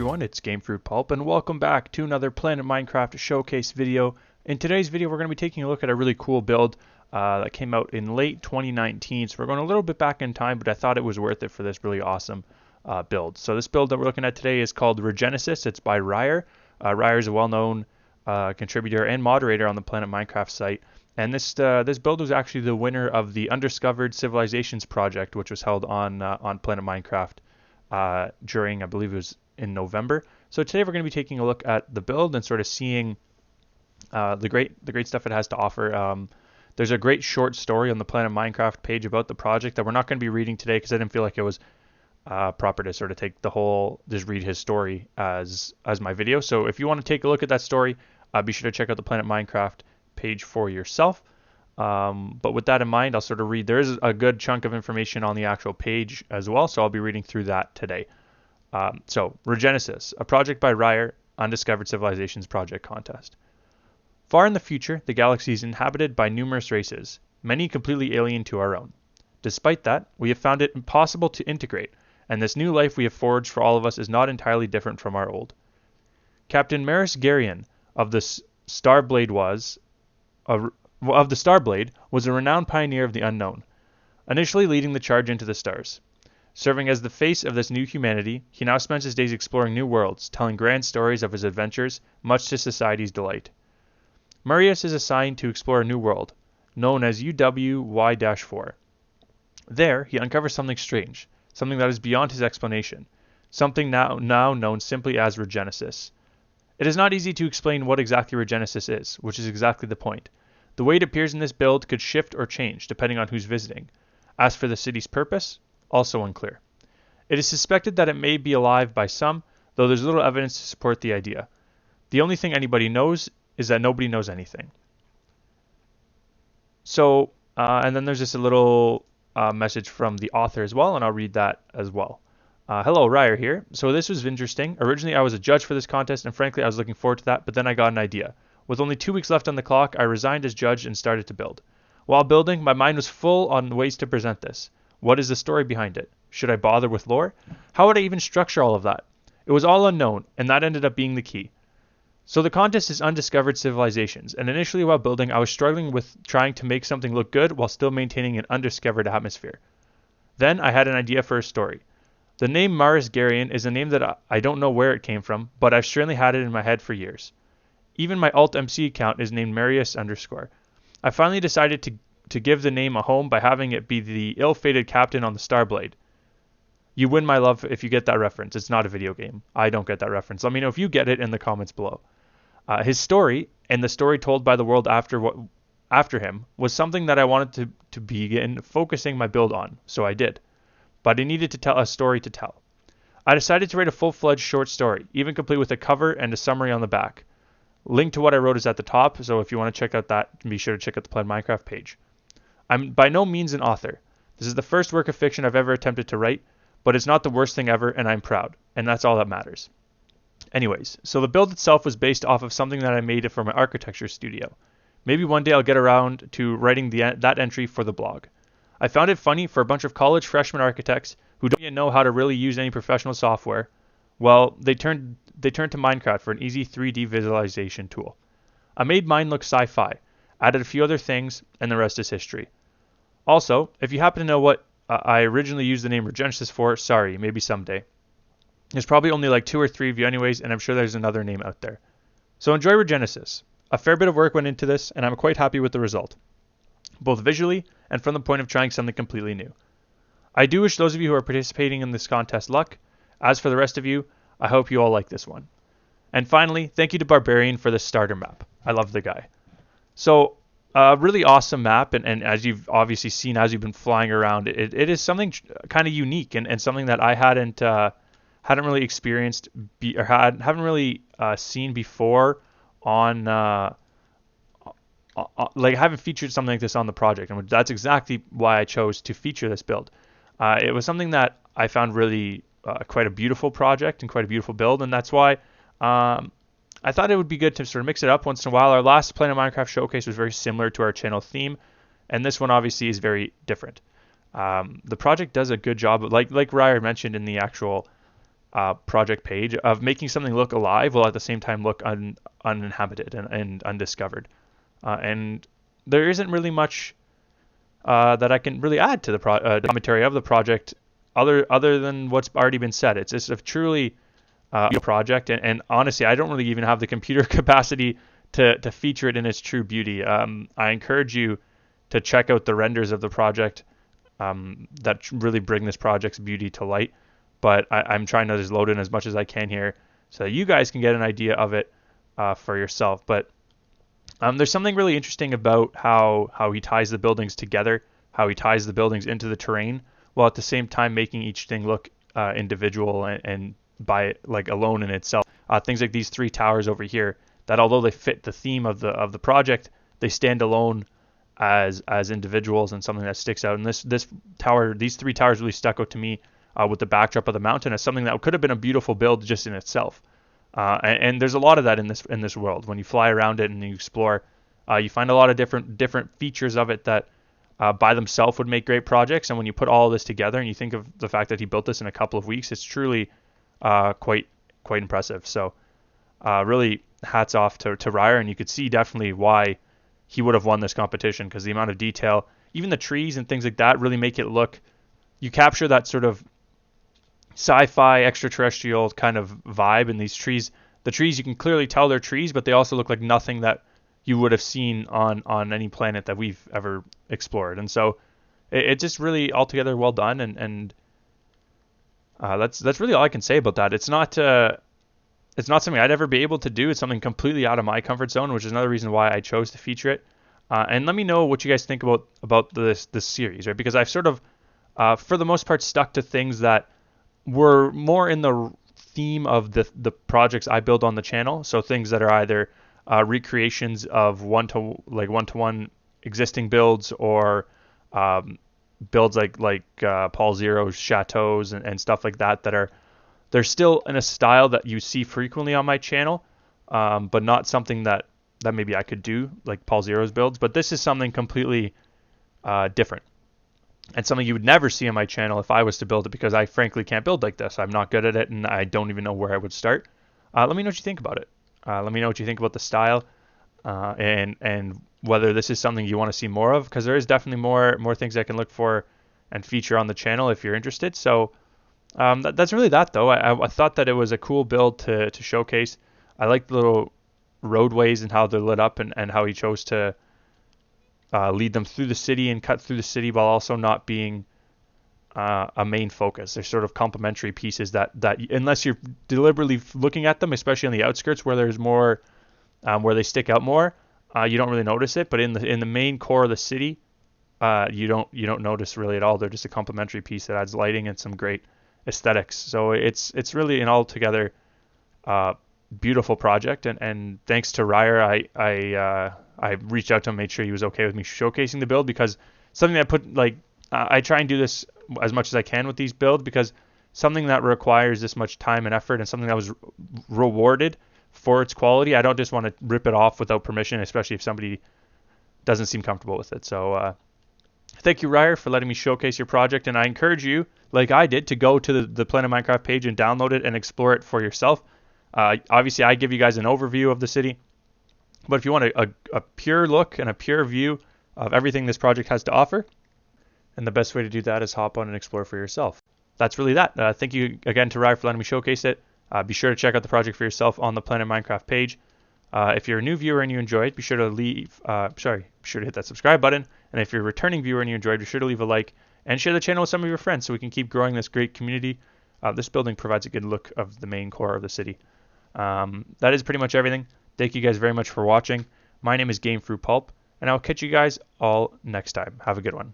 everyone, it's Gamefruitpulp, and welcome back to another Planet Minecraft showcase video. In today's video, we're going to be taking a look at a really cool build that came out in late 2019. So we're going a little bit back in time, but I thought it was worth it for this really awesome build. So this build that we're looking at today is called Regenesis. It's by Ryer. Ryer is a well-known contributor and moderator on the Planet Minecraft site. And this build was actually the winner of the Undiscovered Civilizations project, which was held on Planet Minecraft during, I believe it was in November. So today we're going to be taking a look at the build and sort of seeing the great stuff it has to offer. There's a great short story on the Planet Minecraft page about the project that we're not going to be reading today because I didn't feel like it was proper to sort of take the whole, just read his story as my video. So if you want to take a look at that story, be sure to check out the Planet Minecraft page for yourself. But with that in mind, I'll sort of read. There is a good chunk of information on the actual page as well, so I'll be reading through that today. So, Regenesis, a project by Ryer, Undiscovered Civilizations Project Contest. Far in the future, the galaxy is inhabited by numerous races, many completely alien to our own. Despite that, we have found it impossible to integrate, and this new life we have forged for all of us is not entirely different from our old. Captain Maris Garian of the Starblade was a renowned pioneer of the unknown, initially leading the charge into the stars. Serving as the face of this new humanity, he now spends his days exploring new worlds, telling grand stories of his adventures, much to society's delight. Marius is assigned to explore a new world, known as UWY-4. There, he uncovers something strange, something that is beyond his explanation, something now known simply as Regenesis. It is not easy to explain what exactly Regenesis is, which is exactly the point. The way it appears in this build could shift or change depending on who's visiting. As for the city's purpose, also unclear. It is suspected that it may be alive by some, though there's little evidence to support the idea. The only thing anybody knows is that nobody knows anything. So, and then there's just a little message from the author as well, and I'll read that as well. Hello, Ryer here. So this was interesting. Originally, I was a judge for this contest, and frankly, I was looking forward to that, but then I got an idea. With only 2 weeks left on the clock, I resigned as judge and started to build. While building, my mind was full on ways to present this. What is the story behind it? Should I bother with lore? How would I even structure all of that? It was all unknown, and that ended up being the key. So the contest is Undiscovered Civilizations, and initially while building, I was struggling with trying to make something look good while still maintaining an undiscovered atmosphere. Then I had an idea for a story. The name Maris Garian is a name that I don't know where it came from, but I've certainly had it in my head for years. Even my alt-MC account is named Marius_. I finally decided to give the name a home by having it be the ill-fated captain on the Starblade. You win my love if you get that reference. It's not a video game. I don't get that reference. Let me know if you get it in the comments below. His story, and the story told by the world after him, was something that I wanted to begin focusing my build on, so I did. But I needed to tell a story to tell. I decided to write a full-fledged short story, even complete with a cover and a summary on the back. Link to what I wrote is at the top, so if you want to check out that, be sure to check out the Planet Minecraft page. I'm by no means an author. This is the first work of fiction I've ever attempted to write, but it's not the worst thing ever, and I'm proud, and that's all that matters. Anyways, so the build itself was based off of something that I made for my architecture studio. Maybe one day I'll get around to writing that entry for the blog. I found it funny for a bunch of college freshman architects who don't yet know how to really use any professional software. Well, they turned to Minecraft for an easy 3D visualization tool. I made mine look sci-fi, added a few other things, and the rest is history. Also, if you happen to know what I originally used the name Regenesis for, sorry, maybe someday. There's probably only like 2 or 3 of you anyways, and I'm sure there's another name out there. So enjoy Regenesis. A fair bit of work went into this, and I'm quite happy with the result, both visually and from the point of trying something completely new. I do wish those of you who are participating in this contest luck. As for the rest of you, I hope you all like this one. And finally, thank you to Barbarian for the starter map. I love the guy. So, really awesome map, and as you've obviously seen as you've been flying around, it is something kind of unique and something that I hadn't really experienced haven't really seen before on like I haven't featured something like this on the project, and that's exactly why I chose to feature this build. It was something that I found really quite a beautiful project and quite a beautiful build, and that's why I thought it would be good to sort of mix it up once in a while. Our last Planet Minecraft showcase was very similar to our channel theme, and this one obviously is very different. The project does a good job, like Ryer mentioned in the actual project page of making something look alive while at the same time look uninhabited and undiscovered. And there isn't really much that I can really add to the commentary of the project other than what's already been said. It's just a truly project, and honestly, I don't really even have the computer capacity to feature it in its true beauty. I encourage you to check out the renders of the project that really bring this project's beauty to light. But I'm trying to just load in as much as I can here so that you guys can get an idea of it for yourself. But there's something really interesting about how he ties the buildings together, how he ties the buildings into the terrain, while at the same time making each thing look individual and by like alone in itself. Things like these three towers over here, that although they fit the theme of the project, they stand alone as individuals and something that sticks out. And this tower, these three towers really stuck out to me with the backdrop of the mountain as something that could have been a beautiful build just in itself. And there's a lot of that in this world. When you fly around it and you explore, you find a lot of different features of it that by themselves would make great projects. And when you put all of this together and you think of the fact that he built this in a couple of weeks, it's truly quite impressive. So really hats off to Ryer, and you could see definitely why he would have won this competition, because the amount of detail, even the trees and things like that, really make it look, you capture that sort of sci-fi extraterrestrial kind of vibe in these trees. The trees, you can clearly tell they're trees, but they also look like nothing that you would have seen on any planet that we've ever explored. And so it's just really altogether well done, and that's really all I can say about that. It's not something I'd ever be able to do. It's something completely out of my comfort zone, which is another reason why I chose to feature it. And let me know what you guys think about this series, right? Because I've sort of, for the most part, stuck to things that were more in the theme of the projects I build on the channel. So things that are either recreations of one-to-one existing builds, or builds like Paul Zero's chateaus and stuff like that they're still in a style that you see frequently on my channel, but not something that maybe I could do like Paul Zero's builds. But this is something completely different, and something you would never see on my channel if I was to build it, because I frankly can't build like this. I'm not good at it, and I don't even know where I would start. Let me know what you think about it. Let me know what you think about the style, and whether this is something you want to see more of, because there is definitely more things I can look for and feature on the channel if you're interested. So that's really that, though. I thought that it was a cool build to showcase. I like the little roadways and how they're lit up, and how he chose to lead them through the city and cut through the city while also not being a main focus. They're sort of complementary pieces that unless you're deliberately looking at them, especially on the outskirts where there's more, where they stick out more, you don't really notice it. But in the main core of the city, you don't notice really at all. They're just a complementary piece that adds lighting and some great aesthetics. So it's really an altogether beautiful project, and thanks to Ryer, I reached out to him, made sure he was okay with me showcasing the build, because something that I try and do this as much as I can with these builds, because something that requires this much time and effort and something that was rewarded for its quality, I don't just want to rip it off without permission, especially if somebody doesn't seem comfortable with it. So thank you, Ryer, for letting me showcase your project, and I encourage you, like I did, to go to the Planet Minecraft page and download it and explore it for yourself. Obviously, I give you guys an overview of the city, but if you want a pure look and a pure view of everything this project has to offer, and the best way to do that is hop on and explore for yourself. That's really that. Thank you again to Ryer for letting me showcase it. Be sure to check out the project for yourself on the Planet Minecraft page. If you're a new viewer and you enjoyed, be sure to be sure to hit that subscribe button. And if you're a returning viewer and you enjoyed, be sure to leave a like and share the channel with some of your friends so we can keep growing this great community. This building provides a good look of the main core of the city. That is pretty much everything. Thank you guys very much for watching. My name is Gamefruitpulp, and I'll catch you guys all next time. Have a good one.